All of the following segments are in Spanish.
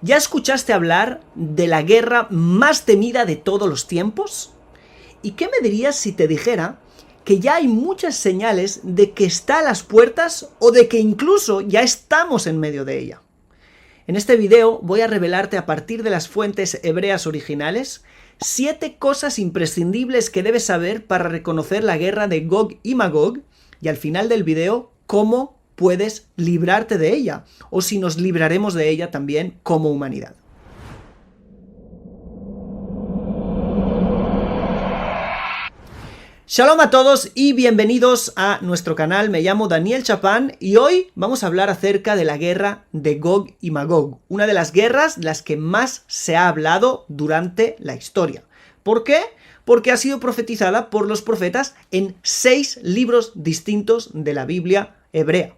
¿Ya escuchaste hablar de la guerra más temida de todos los tiempos? ¿Y qué me dirías si te dijera que ya hay muchas señales de que está a las puertas o de que incluso ya estamos en medio de ella? En este video voy a revelarte a partir de las fuentes hebreas originales 7 cosas imprescindibles que debes saber para reconocer la guerra de Gog y Magog, y al final del video cómo puedes librarte de ella, o si nos libraremos de ella también como humanidad. Shalom a todos y bienvenidos a nuestro canal. Me llamo Daniel Chapán y hoy vamos a hablar acerca de la guerra de Gog y Magog, una de las guerras de las que más se ha hablado durante la historia. ¿Por qué? Porque ha sido profetizada por los profetas en 6 libros distintos de la Biblia hebrea.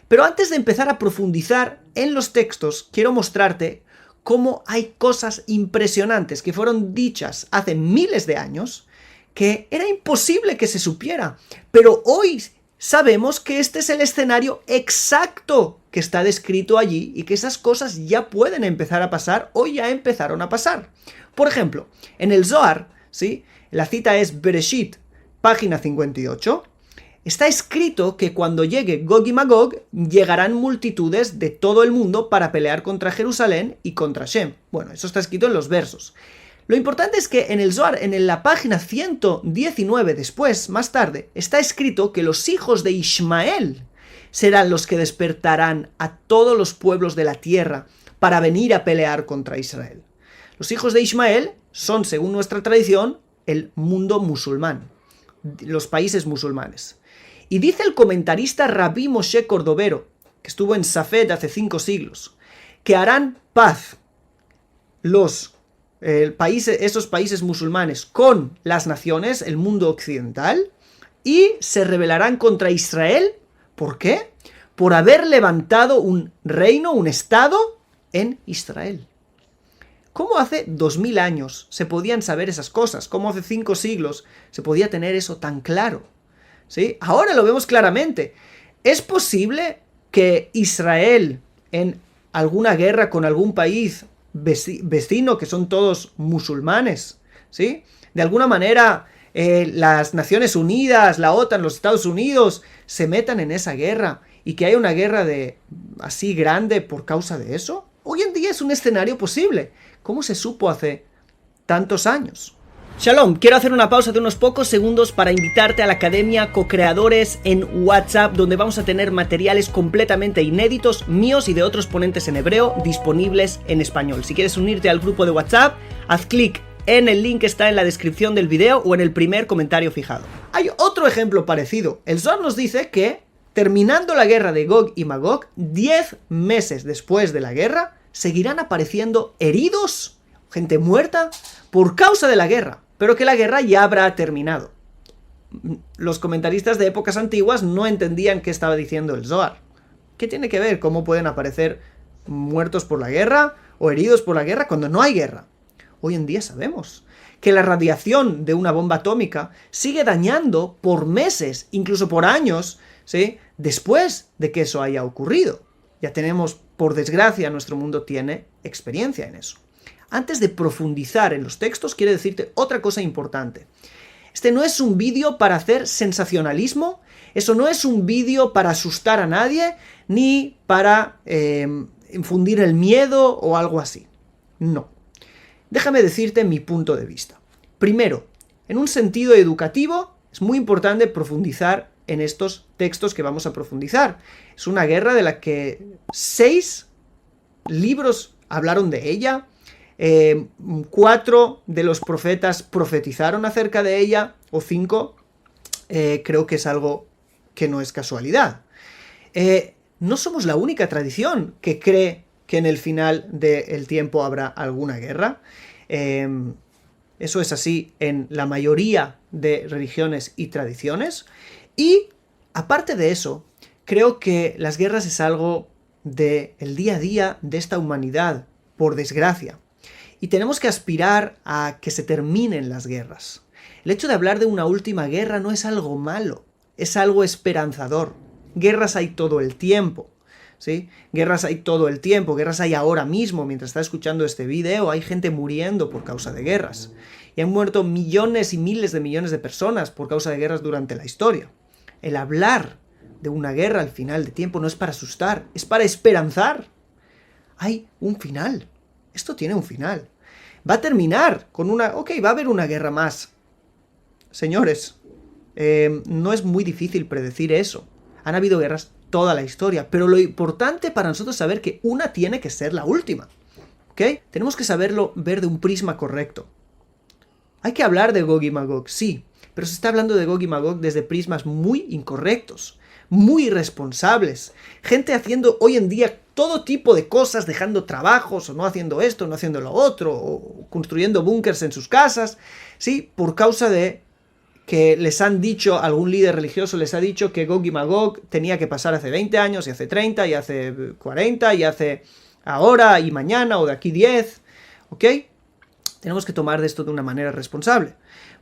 Pero antes de empezar a profundizar en los textos, quiero mostrarte cómo hay cosas impresionantes que fueron dichas hace miles de años que era imposible que se supiera, pero hoy sabemos que este es el escenario exacto que está descrito allí y que esas cosas ya pueden empezar a pasar o ya empezaron a pasar. Por ejemplo, en el Zohar, ¿sí? La cita es Bereshit, página 58, está escrito que cuando llegue Gog y Magog llegarán multitudes de todo el mundo para pelear contra Jerusalén y contra Shem. Bueno, eso está escrito en los versos. Lo importante es que en el Zohar, en la página 119 después, más tarde, está escrito que los hijos de Ismael serán los que despertarán a todos los pueblos de la tierra para venir a pelear contra Israel. Los hijos de Ismael son, según nuestra tradición, el mundo musulmán, los países musulmanes. Y dice el comentarista Rabbi Moshe Cordovero, que estuvo en Safed hace 5 siglos, que harán paz esos países musulmanes con las naciones, el mundo occidental, y se rebelarán contra Israel. ¿Por qué? Por haber levantado un reino, un estado en Israel. ¿Cómo hace 2000 años se podían saber esas cosas? ¿Cómo hace 5 siglos se podía tener eso tan claro? ¿Sí? Ahora lo vemos claramente. ¿Es posible que Israel en alguna guerra con algún país vecino, que son todos musulmanes, ¿sí? De alguna manera las Naciones Unidas, la OTAN, los Estados Unidos se metan en esa guerra y que haya una guerra así grande por causa de eso? Hoy en día es un escenario posible. ¿Cómo se supo hace tantos años? Shalom, quiero hacer una pausa de unos pocos segundos para invitarte a la Academia Co-Creadores en WhatsApp, donde vamos a tener materiales completamente inéditos, míos y de otros ponentes en hebreo, disponibles en español. Si quieres unirte al grupo de WhatsApp, haz clic en el link que está en la descripción del video o en el primer comentario fijado. Hay otro ejemplo parecido. El Zohar nos dice que, terminando la guerra de Gog y Magog, 10 meses después de la guerra, seguirán apareciendo heridos, gente muerta, por causa de la guerra, pero que la guerra ya habrá terminado. Los comentaristas de épocas antiguas no entendían qué estaba diciendo el Zohar. ¿Qué tiene que ver? ¿Cómo pueden aparecer muertos por la guerra o heridos por la guerra cuando no hay guerra? Hoy en día sabemos que la radiación de una bomba atómica sigue dañando por meses, incluso por años, ¿sí?, después de que eso haya ocurrido. Ya tenemos, por desgracia, nuestro mundo tiene experiencia en eso. Antes de profundizar en los textos, quiero decirte otra cosa importante. Este no es un vídeo para hacer sensacionalismo, eso no es un vídeo para asustar a nadie, ni para infundir el miedo o algo así. No. Déjame decirte mi punto de vista. Primero, en un sentido educativo, es muy importante profundizar en estos textos que vamos a profundizar. Es una guerra de la que 6 libros hablaron de ella. 4 de los profetas profetizaron acerca de ella, o 5, creo que es algo que no es casualidad. No somos la única tradición que cree que en el final del tiempo habrá alguna guerra. Eso es así en la mayoría de religiones y tradiciones. Y, aparte de eso, creo que las guerras es algo del día a día de esta humanidad, por desgracia. Y tenemos que aspirar a que se terminen las guerras. El hecho de hablar de una última guerra no es algo malo, es algo esperanzador. Guerras hay todo el tiempo, ¿sí? Guerras hay todo el tiempo, guerras hay ahora mismo, mientras estás escuchando este video, hay gente muriendo por causa de guerras. Y han muerto millones y miles de millones de personas por causa de guerras durante la historia. El hablar de una guerra al final de tiempo no es para asustar, es para esperanzar. Hay un final. Esto tiene un final. Va a terminar con una... Ok, va a haber una guerra más. Señores, no es muy difícil predecir eso. Han habido guerras toda la historia, pero lo importante para nosotros es saber que una tiene que ser la última. ¿Ok? Tenemos que saberlo ver de un prisma correcto. Hay que hablar de Gog y Magog, sí, pero se está hablando de Gog y Magog desde prismas muy incorrectos, muy irresponsables. Gente haciendo hoy en día todo tipo de cosas, dejando trabajos, o no haciendo esto, no haciendo lo otro, o construyendo búnkers en sus casas, sí, por causa de que les han dicho, algún líder religioso les ha dicho que Gog y Magog tenía que pasar hace 20 años, y hace 30, y hace 40, y hace ahora, y mañana, o de aquí 10, ¿ok? Tenemos que tomar de esto de una manera responsable.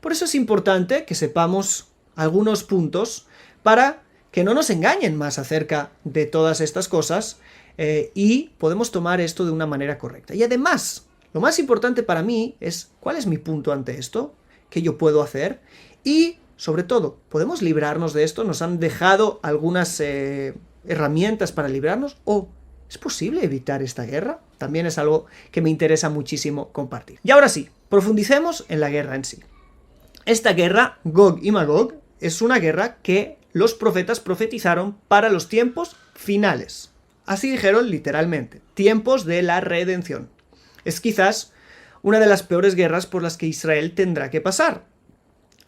Por eso es importante que sepamos algunos puntos para que no nos engañen más acerca de todas estas cosas y podemos tomar esto de una manera correcta. Y además, lo más importante para mí es cuál es mi punto ante esto, qué yo puedo hacer y, sobre todo, ¿podemos librarnos de esto? ¿Nos han dejado algunas herramientas para librarnos? ¿O es posible evitar esta guerra? También es algo que me interesa muchísimo compartir. Y ahora sí, profundicemos en la guerra en sí. Esta guerra, Gog y Magog, es una guerra que los profetas profetizaron para los tiempos finales. Así dijeron literalmente, tiempos de la redención. Es quizás una de las peores guerras por las que Israel tendrá que pasar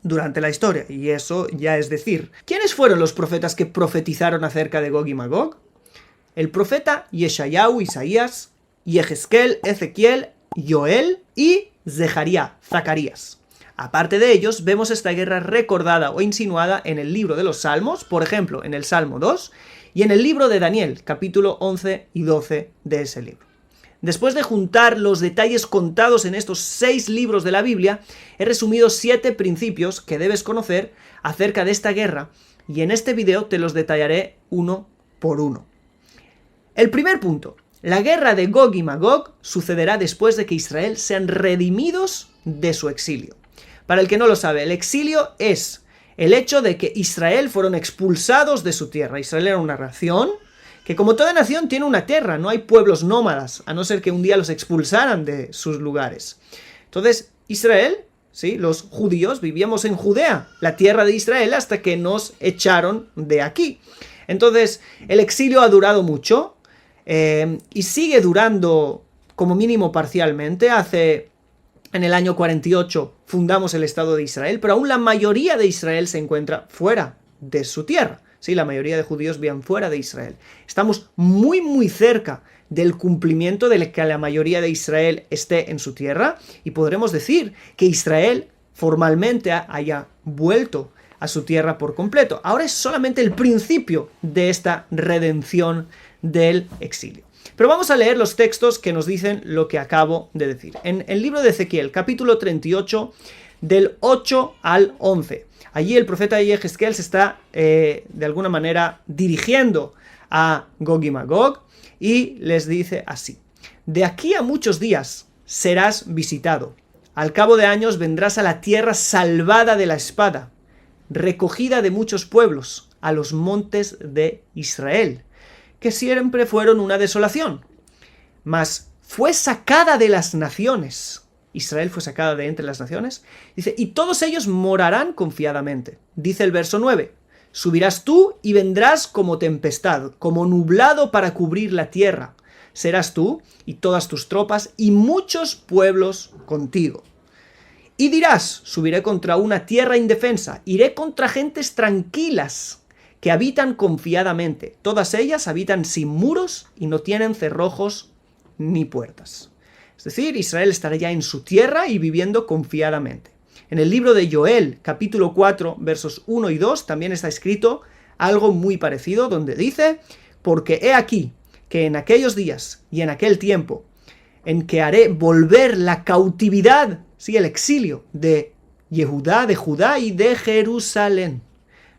durante la historia, y eso ya es decir. ¿Quiénes fueron los profetas que profetizaron acerca de Gog y Magog? El profeta Yeshayahu, Isaías, Yehezkel, Ezequiel, Joel y Zacarías. Aparte de ellos, vemos esta guerra recordada o insinuada en el libro de los Salmos, por ejemplo, en el Salmo 2, y en el libro de Daniel, capítulo 11 y 12 de ese libro. Después de juntar los detalles contados en estos 6 libros de la Biblia, he resumido 7 principios que debes conocer acerca de esta guerra, y en este video te los detallaré uno por uno. El primer punto. La guerra de Gog y Magog sucederá después de que Israel sean redimidos de su exilio. Para el que no lo sabe, el exilio es el hecho de que Israel fueron expulsados de su tierra. Israel era una nación que, como toda nación, tiene una tierra. No hay pueblos nómadas, a no ser que un día los expulsaran de sus lugares. Entonces, Israel, sí, los judíos, vivíamos en Judea, la tierra de Israel, hasta que nos echaron de aquí. Entonces, el exilio ha durado mucho. Y sigue durando como mínimo parcialmente. En el año 48 fundamos el Estado de Israel, pero aún la mayoría de Israel se encuentra fuera de su tierra. Sí, la mayoría de judíos viven fuera de Israel. Estamos muy muy cerca del cumplimiento de que la mayoría de Israel esté en su tierra, y podremos decir que Israel formalmente haya vuelto a su tierra por completo. Ahora es solamente el principio de esta redención del exilio. Pero vamos a leer los textos que nos dicen lo que acabo de decir. En el libro de Ezequiel, capítulo 38, del 8 al 11. Allí el profeta Yehezkel se está, de alguna manera, dirigiendo a Gog y Magog y les dice así: de aquí a muchos días serás visitado. Al cabo de años vendrás a la tierra salvada de la espada, recogida de muchos pueblos, a los montes de Israel, que siempre fueron una desolación, mas fue sacada de las naciones. Israel fue sacada de entre las naciones. Dice, y todos ellos morarán confiadamente. Dice el verso 9, subirás tú y vendrás como tempestad, como nublado para cubrir la tierra. Serás tú y todas tus tropas y muchos pueblos contigo. Y dirás, subiré contra una tierra indefensa, iré contra gentes tranquilas, que habitan confiadamente. Todas ellas habitan sin muros y no tienen cerrojos ni puertas. Es decir, Israel estará ya en su tierra y viviendo confiadamente. En el libro de Joel, capítulo 4, versos 1 y 2, también está escrito algo muy parecido, donde dice, porque he aquí que en aquellos días y en aquel tiempo, en que haré volver la cautividad, sí, el exilio de Judá y de Jerusalén.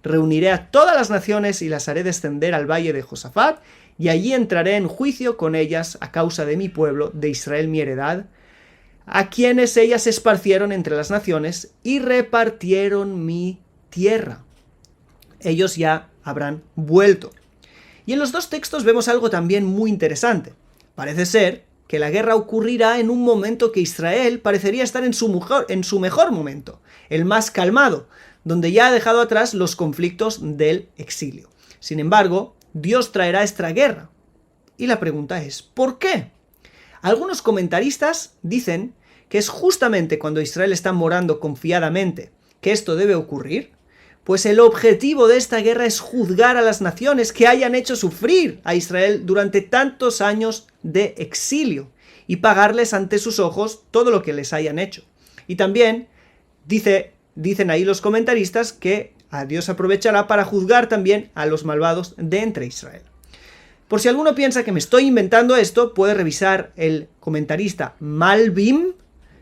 Reuniré a todas las naciones y las haré descender al valle de Josafat, y allí entraré en juicio con ellas a causa de mi pueblo, de Israel mi heredad, a quienes ellas esparcieron entre las naciones y repartieron mi tierra. Ellos ya habrán vuelto. Y en los dos textos vemos algo también muy interesante. Parece ser que la guerra ocurrirá en un momento que Israel parecería estar en su mejor momento, el más calmado, donde ya ha dejado atrás los conflictos del exilio. Sin embargo, Dios traerá esta guerra. Y la pregunta es, ¿por qué? Algunos comentaristas dicen que es justamente cuando Israel está morando confiadamente que esto debe ocurrir, pues el objetivo de esta guerra es juzgar a las naciones que hayan hecho sufrir a Israel durante tantos años de exilio y pagarles ante sus ojos todo lo que les hayan hecho. Y también dicen ahí los comentaristas que a Dios aprovechará para juzgar también a los malvados de entre Israel. Por si alguno piensa que me estoy inventando esto, puede revisar el comentarista Malbim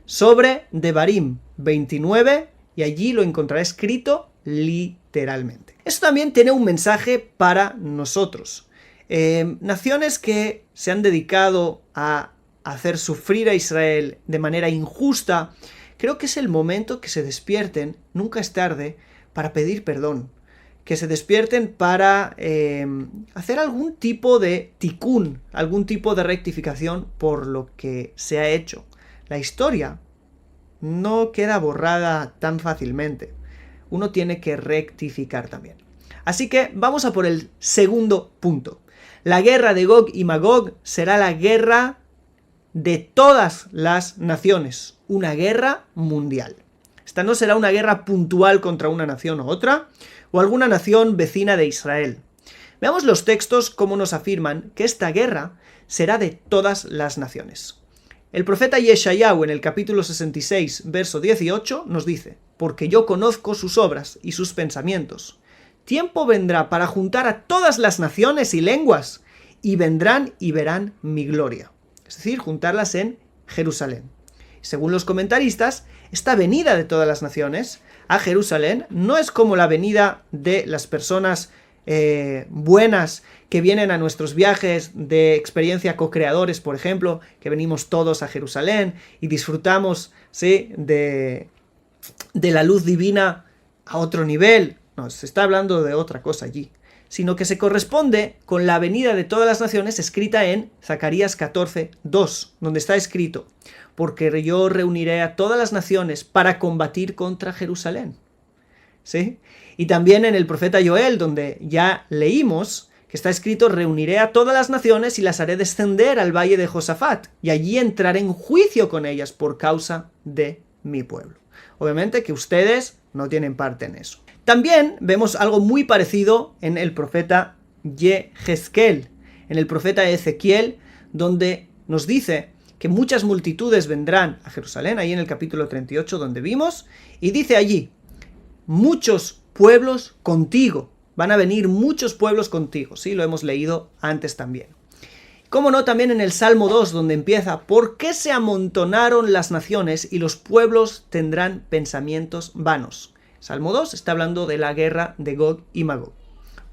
sobre Devarim 29 y allí lo encontrará escrito literalmente. Esto también tiene un mensaje para nosotros. Naciones que se han dedicado a hacer sufrir a Israel de manera injusta, creo que es el momento que se despierten, nunca es tarde, para pedir perdón. Que se despierten para hacer algún tipo de tikún, algún tipo de rectificación por lo que se ha hecho. La historia no queda borrada tan fácilmente. Uno tiene que rectificar también. Así que vamos a por el segundo punto. La guerra de Gog y Magog será la guerra de todas las naciones. Una guerra mundial. Esta no será una guerra puntual contra una nación u otra, o alguna nación vecina de Israel. Veamos los textos cómo nos afirman que esta guerra será de todas las naciones. El profeta Yeshayahu en el capítulo 66, verso 18, nos dice: porque yo conozco sus obras y sus pensamientos. Tiempo vendrá para juntar a todas las naciones y lenguas, y vendrán y verán mi gloria. Es decir, juntarlas en Jerusalén. Según los comentaristas, esta venida de todas las naciones a Jerusalén no es como la venida de las personas buenas que vienen a nuestros viajes de experiencia co-creadores, por ejemplo, que venimos todos a Jerusalén y disfrutamos, ¿sí?, de la luz divina a otro nivel. No, se está hablando de otra cosa allí, sino que se corresponde con la venida de todas las naciones escrita en Zacarías 14, 2, donde está escrito: porque yo reuniré a todas las naciones para combatir contra Jerusalén. ¿Sí? Y también en el profeta Joel, donde ya leímos que está escrito: reuniré a todas las naciones y las haré descender al valle de Josafat, y allí entraré en juicio con ellas por causa de mi pueblo. Obviamente que ustedes no tienen parte en eso. También vemos algo muy parecido en el profeta Yehezkel, en el profeta Ezequiel, donde nos dice que muchas multitudes vendrán a Jerusalén, ahí en el capítulo 38 donde vimos, y dice allí: muchos pueblos contigo, van a venir muchos pueblos contigo, sí, lo hemos leído antes también. Cómo no, también en el Salmo 2, donde empieza: ¿por qué se amontonaron las naciones y los pueblos tendrán pensamientos vanos? Salmo 2 está hablando de la guerra de Gog y Magog.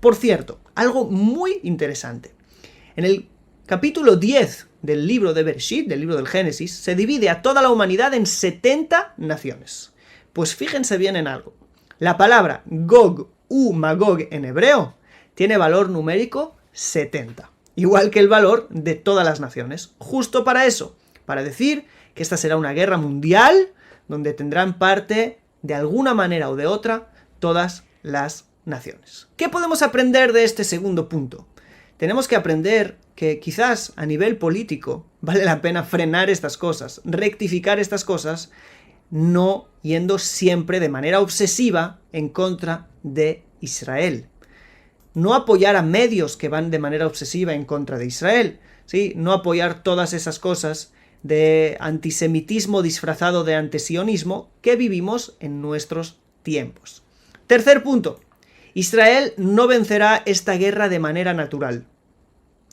Por cierto, algo muy interesante. En el capítulo 10 del libro de Bereshit, del libro del Génesis, se divide a toda la humanidad en 70 naciones. Pues fíjense bien en algo. La palabra Gog u Magog en hebreo tiene valor numérico 70. Igual que el valor de todas las naciones. Justo para eso. Para decir que esta será una guerra mundial donde tendrán parte de alguna manera o de otra todas las naciones. ¿Qué podemos aprender de este segundo punto? Tenemos que aprender que quizás a nivel político vale la pena frenar estas cosas, rectificar estas cosas, no yendo siempre de manera obsesiva en contra de Israel. No apoyar a medios que van de manera obsesiva en contra de Israel, ¿sí? No apoyar todas esas cosas de antisemitismo disfrazado de antisionismo que vivimos en nuestros tiempos. Tercer punto. Israel no vencerá esta guerra de manera natural.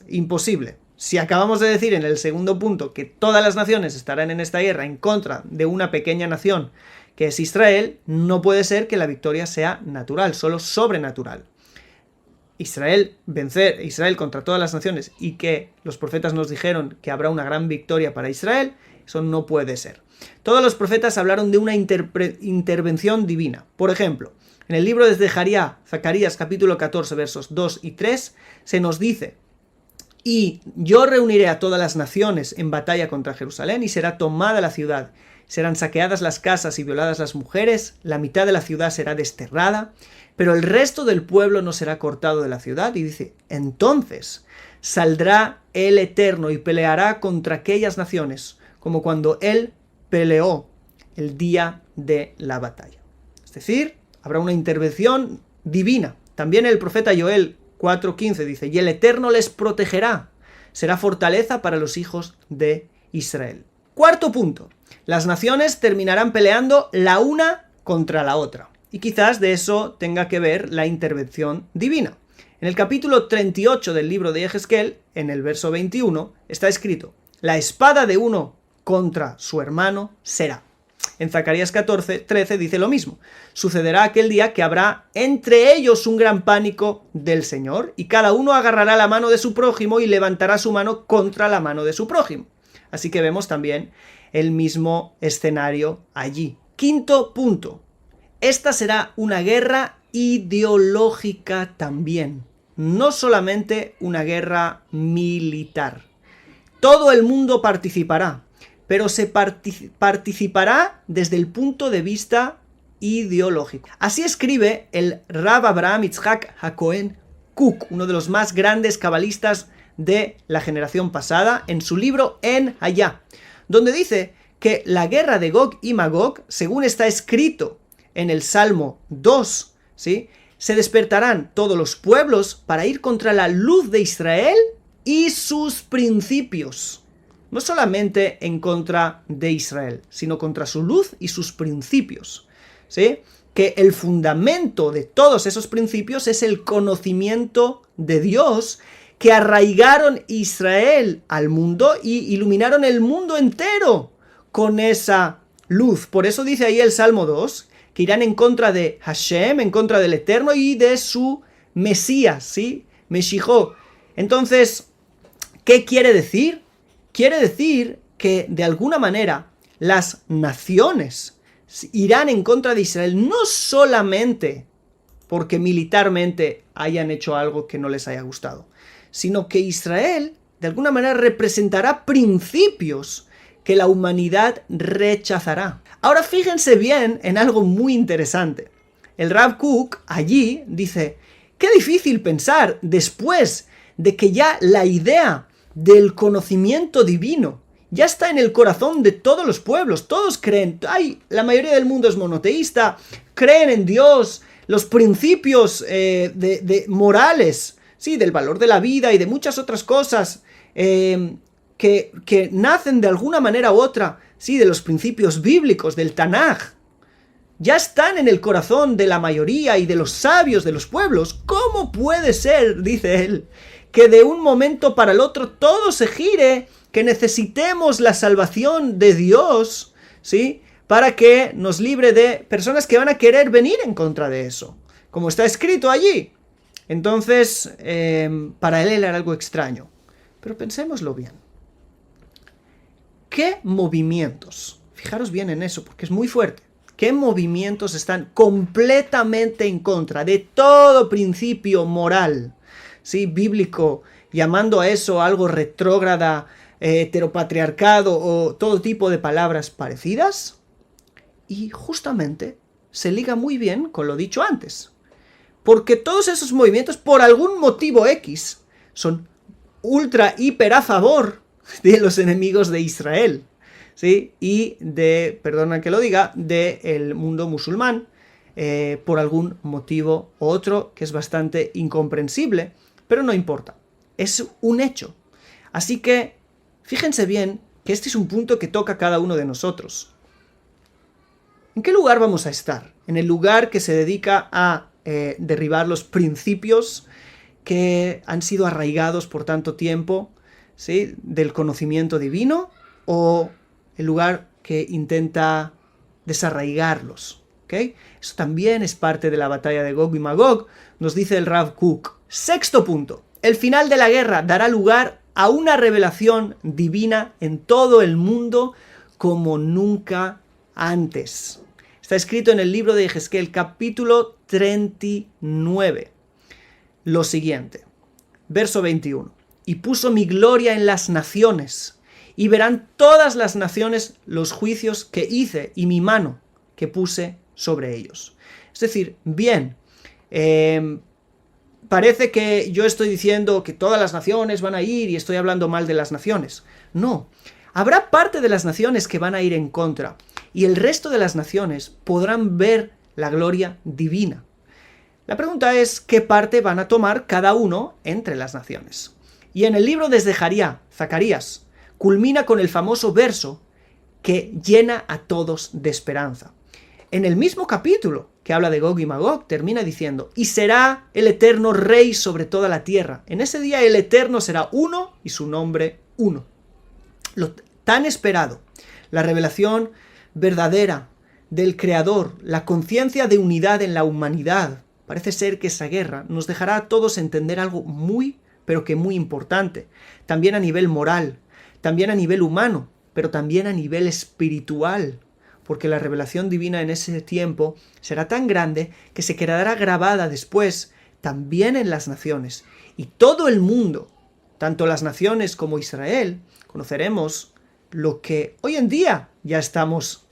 Imposible. Si acabamos de decir en el segundo punto que todas las naciones estarán en esta guerra en contra de una pequeña nación que es Israel, no puede ser que la victoria sea natural, solo sobrenatural. Israel contra todas las naciones y que los profetas nos dijeron que habrá una gran victoria para Israel, eso no puede ser. Todos los profetas hablaron de una intervención divina. Por ejemplo, en el libro de Zacarías capítulo 14 versos 2 y 3 se nos dice: y yo reuniré a todas las naciones en batalla contra Jerusalén y será tomada la ciudad. Serán saqueadas las casas y violadas las mujeres, la mitad de la ciudad será desterrada, pero el resto del pueblo no será cortado de la ciudad. Y dice, entonces saldrá el Eterno y peleará contra aquellas naciones, como cuando él peleó el día de la batalla. Es decir, habrá una intervención divina. También el profeta Joel 4:15 dice, y el Eterno les protegerá, será fortaleza para los hijos de Israel. Cuarto punto, las naciones terminarán peleando la una contra la otra. Y quizás de eso tenga que ver la intervención divina. En el capítulo 38 del libro de Yehezkel, en el verso 21, está escrito, la espada de uno contra su hermano será. En Zacarías 14:13 dice lo mismo. Sucederá aquel día que habrá entre ellos un gran pánico del Señor, y cada uno agarrará la mano de su prójimo y levantará su mano contra la mano de su prójimo. Así que vemos también el mismo escenario allí. Quinto punto. Esta será una guerra ideológica también, no solamente una guerra militar. Todo el mundo participará, pero se participará desde el punto de vista ideológico. Así escribe el Rav Abraham Yitzhak HaKohen Kook, uno de los más grandes cabalistas de la generación pasada, en su libro En Hayá, donde dice que la guerra de Gog y Magog, según está escrito en el Salmo 2, ¿sí?, se despertarán todos los pueblos para ir contra la luz de Israel y sus principios. No solamente en contra de Israel, sino contra su luz y sus principios, ¿sí? Que el fundamento de todos esos principios es el conocimiento de Dios, que arraigaron Israel al mundo y iluminaron el mundo entero con esa luz. Por eso dice ahí el Salmo 2, que irán en contra de Hashem, en contra del Eterno y de su Mesías, ¿sí? Meshijó. Entonces, ¿qué quiere decir? Quiere decir que, de alguna manera, las naciones irán en contra de Israel, no solamente porque militarmente hayan hecho algo que no les haya gustado, sino que Israel, de alguna manera, representará principios que la humanidad rechazará. Ahora fíjense bien en algo muy interesante. El Rav Kook allí dice, qué difícil pensar después de que ya la idea del conocimiento divino ya está en el corazón de todos los pueblos. Todos creen, la mayoría del mundo es monoteísta, creen en Dios, los principios morales, sí, del valor de la vida y de muchas otras cosas que nacen de alguna manera u otra, sí, de los principios bíblicos, del Tanaj, ya están en el corazón de la mayoría y de los sabios de los pueblos. ¿Cómo puede ser, dice él, que de un momento para el otro todo se gire, que necesitemos la salvación de Dios, ¿sí?, para que nos libre de personas que van a querer venir en contra de eso, como está escrito allí? Entonces, para él era algo extraño. Pero pensémoslo bien. ¿Qué movimientos? Fijaros bien en eso, porque es muy fuerte. ¿Qué movimientos están completamente en contra de todo principio moral, ¿sí?, bíblico, llamando a eso algo retrógrada, heteropatriarcado o todo tipo de palabras parecidas? Y justamente se liga muy bien con lo dicho antes. Porque todos esos movimientos, por algún motivo X, son ultra, hiper a favor de los enemigos de Israel, ¿sí? Y perdona que lo diga, del mundo musulmán, por algún motivo u otro que es bastante incomprensible, pero no importa, es un hecho. Así que fíjense bien que este es un punto que toca a cada uno de nosotros. ¿En qué lugar vamos a estar? ¿En el lugar que se dedica a derribar los principios que han sido arraigados por tanto tiempo, ¿sí?, del conocimiento divino, o el lugar que intenta desarraigarlos? ¿Okay? Eso también es parte de la batalla de Gog y Magog, nos dice el Rav Kook. Sexto punto. El final de la guerra dará lugar a una revelación divina en todo el mundo como nunca antes. Está escrito en el libro de Ezequiel, capítulo 39. Lo siguiente, verso 21. Y puso mi gloria en las naciones, y verán todas las naciones los juicios que hice y mi mano que puse sobre ellos. Es decir, bien, parece que yo estoy diciendo que todas las naciones van a ir y estoy hablando mal de las naciones. No, habrá parte de las naciones que van a ir en contra y el resto de las naciones podrán ver la gloria divina. La pregunta es qué parte van a tomar cada uno entre las naciones. Y en el libro de Zacarías, culmina con el famoso verso que llena a todos de esperanza. En el mismo capítulo que habla de Gog y Magog, termina diciendo, y será el Eterno Rey sobre toda la tierra. En ese día el Eterno será uno y su nombre uno. Lo tan esperado, la revelación verdadera del Creador, la conciencia de unidad en la humanidad. Parece ser que esa guerra nos dejará a todos entender algo muy, pero que muy importante. También a nivel moral, también a nivel humano, pero también a nivel espiritual. Porque la revelación divina en ese tiempo será tan grande que se quedará grabada después también en las naciones. Y todo el mundo, tanto las naciones como Israel, conoceremos lo que hoy en día ya estamos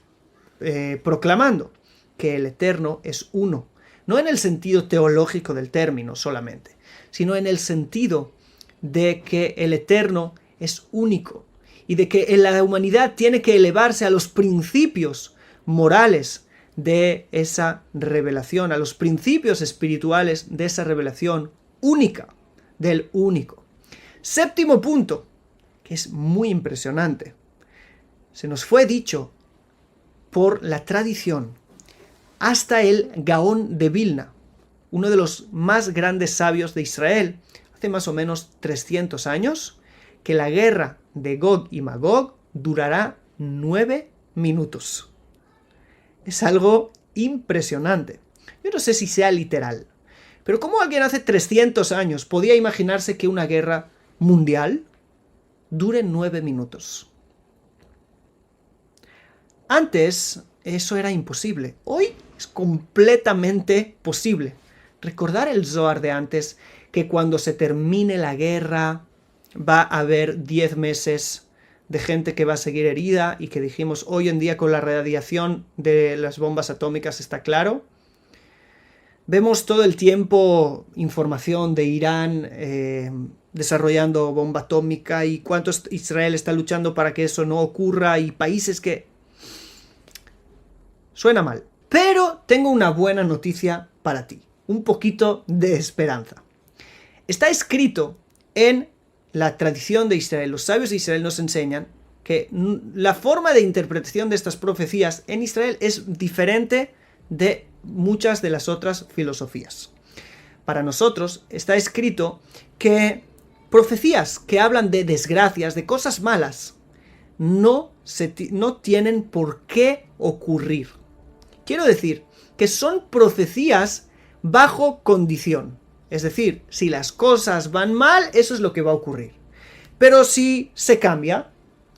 proclamando, que el Eterno es uno. No en el sentido teológico del término solamente, sino en el sentido de que el Eterno es único y de que la humanidad tiene que elevarse a los principios morales de esa revelación, a los principios espirituales de esa revelación única, del único. Séptimo punto, que es muy impresionante. Se nos fue dicho por la tradición hasta el Gaón de Vilna, uno de los más grandes sabios de Israel, hace más o menos 300 años, que la guerra de Gog y Magog durará 9 minutos. Es algo impresionante. Yo no sé si sea literal, pero ¿cómo alguien hace 300 años podía imaginarse que una guerra mundial dure 9 minutos? Antes eso era imposible. Hoy es completamente posible. Recordar el Zohar de antes, que cuando se termine la guerra va a haber 10 meses de gente que va a seguir herida y que dijimos hoy en día con la radiación de las bombas atómicas está claro. Vemos todo el tiempo información de Irán desarrollando bomba atómica y cuánto Israel está luchando para que eso no ocurra y países que... Suena mal, pero tengo una buena noticia para ti, un poquito de esperanza. Está escrito en la tradición de Israel, los sabios de Israel nos enseñan que la forma de interpretación de estas profecías en Israel es diferente de muchas de las otras filosofías. Para nosotros está escrito que profecías que hablan de desgracias, de cosas malas, no tienen por qué ocurrir. Quiero decir que son profecías bajo condición. Es decir, si las cosas van mal, eso es lo que va a ocurrir. Pero si se cambia,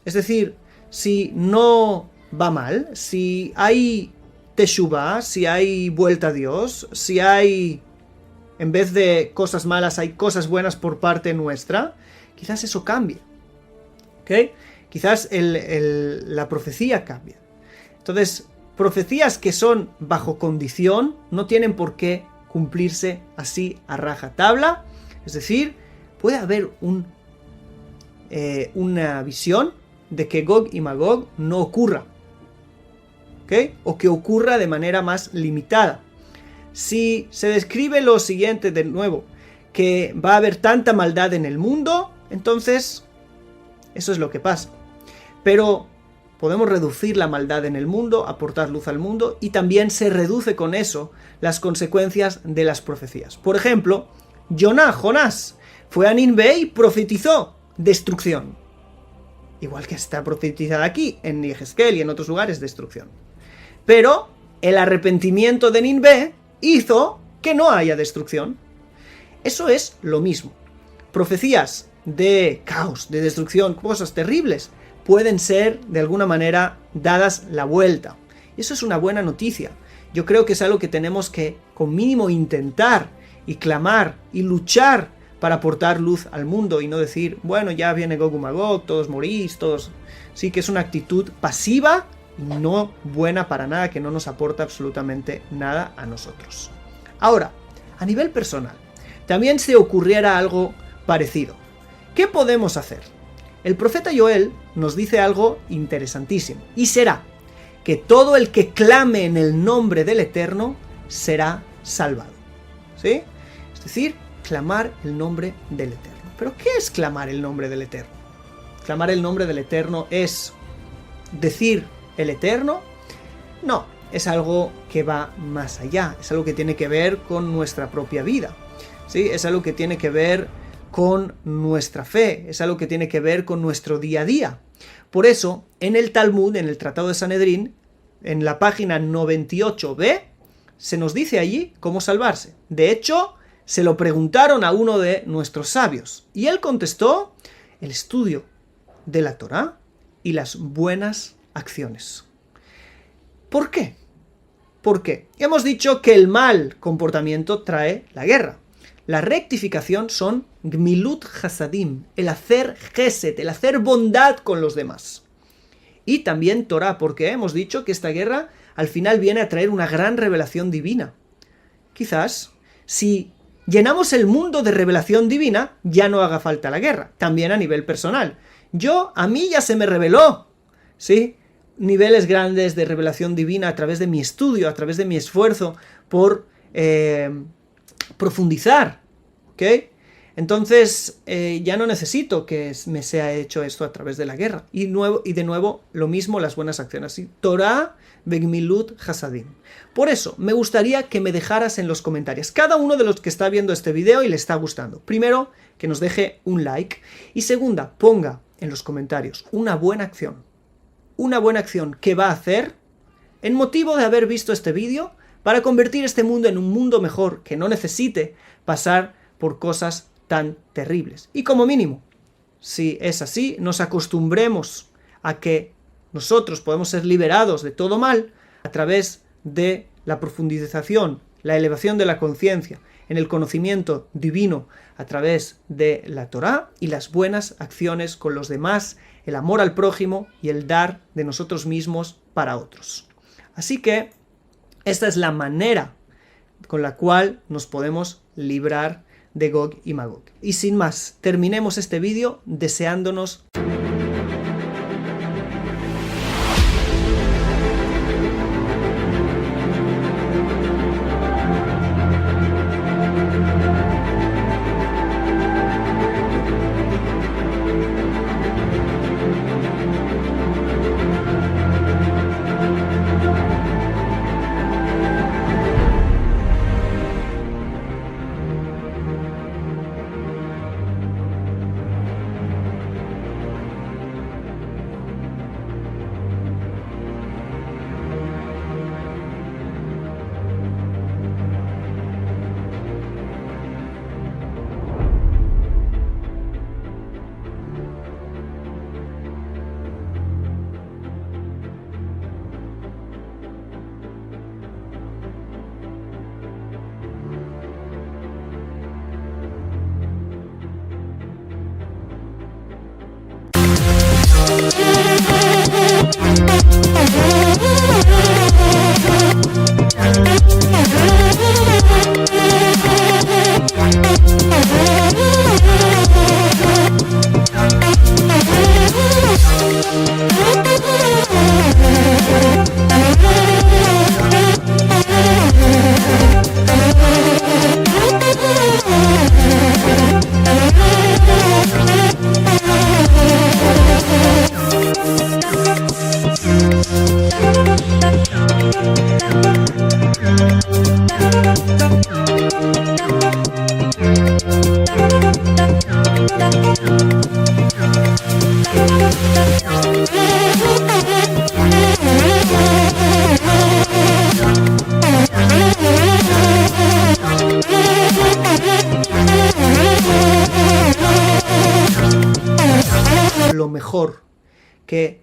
es decir, si no va mal, si hay teshuvah, si hay vuelta a Dios, si hay, en vez de cosas malas, hay cosas buenas por parte nuestra, quizás eso cambie. ¿Ok? Quizás la profecía cambie. Entonces, profecías que son bajo condición no tienen por qué cumplirse así a rajatabla, es decir, puede haber una visión de que Gog y Magog no ocurra, ¿ok? O que ocurra de manera más limitada. Si se describe lo siguiente de nuevo, que va a haber tanta maldad en el mundo, entonces eso es lo que pasa. Pero podemos reducir la maldad en el mundo, aportar luz al mundo, y también se reduce con eso las consecuencias de las profecías. Por ejemplo, Jonás fue a Nínive y profetizó destrucción. Igual que está profetizada aquí, en Ezequiel y en otros lugares, destrucción. Pero el arrepentimiento de Nínive hizo que no haya destrucción. Eso es lo mismo. Profecías de caos, de destrucción, cosas terribles, pueden ser de alguna manera dadas la vuelta. Y eso es una buena noticia. Yo creo que es algo que tenemos que, con mínimo, intentar y clamar y luchar para aportar luz al mundo y no decir, bueno, ya viene Gog y Magog, todos morís, todos... Sí que es una actitud pasiva y no buena para nada, que no nos aporta absolutamente nada a nosotros. Ahora, a nivel personal, también se ocurriera algo parecido. ¿Qué podemos hacer? El profeta Joel nos dice algo interesantísimo, y será que todo el que clame en el nombre del Eterno será salvado. ¿Sí? Es decir, clamar el nombre del Eterno. ¿Pero qué es clamar el nombre del Eterno? ¿Clamar el nombre del Eterno es decir el Eterno? No, es algo que va más allá, es algo que tiene que ver con nuestra propia vida. ¿Sí? Es algo que tiene que ver con nuestra fe, es algo que tiene que ver con nuestro día a día. Por eso, en el Talmud, en el Tratado de Sanedrín, en la página 98b, se nos dice allí cómo salvarse. De hecho, se lo preguntaron a uno de nuestros sabios, y él contestó: el estudio de la Torá y las buenas acciones. ¿Por qué? ¿Por qué? Hemos dicho que el mal comportamiento trae la guerra. La rectificación son gmilut hasadim, el hacer gesed, el hacer bondad con los demás. Y también Torah, porque hemos dicho que esta guerra al final viene a traer una gran revelación divina. Quizás, si llenamos el mundo de revelación divina, ya no haga falta la guerra, también a nivel personal. A mí ya se me reveló, ¿sí? Niveles grandes de revelación divina a través de mi estudio, a través de mi esfuerzo por profundizar, ¿ok? Entonces ya no necesito que me sea hecho esto a través de la guerra. Y de nuevo, lo mismo las buenas acciones. ¿Sí? Torah begmilut hasadim. Por eso, me gustaría que me dejaras en los comentarios, cada uno de los que está viendo este video y le está gustando. Primero, que nos deje un like. Y segunda, ponga en los comentarios una buena acción. Una buena acción que va a hacer en motivo de haber visto este vídeo para convertir este mundo en un mundo mejor, que no necesite pasar por cosas tan terribles. Y como mínimo, si es así, nos acostumbremos a que nosotros podemos ser liberados de todo mal a través de la profundización, la elevación de la conciencia, en el conocimiento divino a través de la Torá y las buenas acciones con los demás, el amor al prójimo y el dar de nosotros mismos para otros. Así que esta es la manera con la cual nos podemos librar de Gog y Magog. Y sin más, terminemos este vídeo deseándonos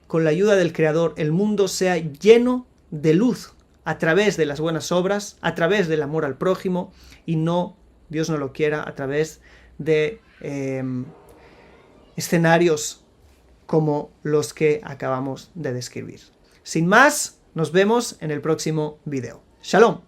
con la ayuda del Creador, el mundo sea lleno de luz a través de las buenas obras, a través del amor al prójimo, y no, Dios no lo quiera, a través de escenarios como los que acabamos de describir. Sin más, nos vemos en el próximo video. ¡Shalom!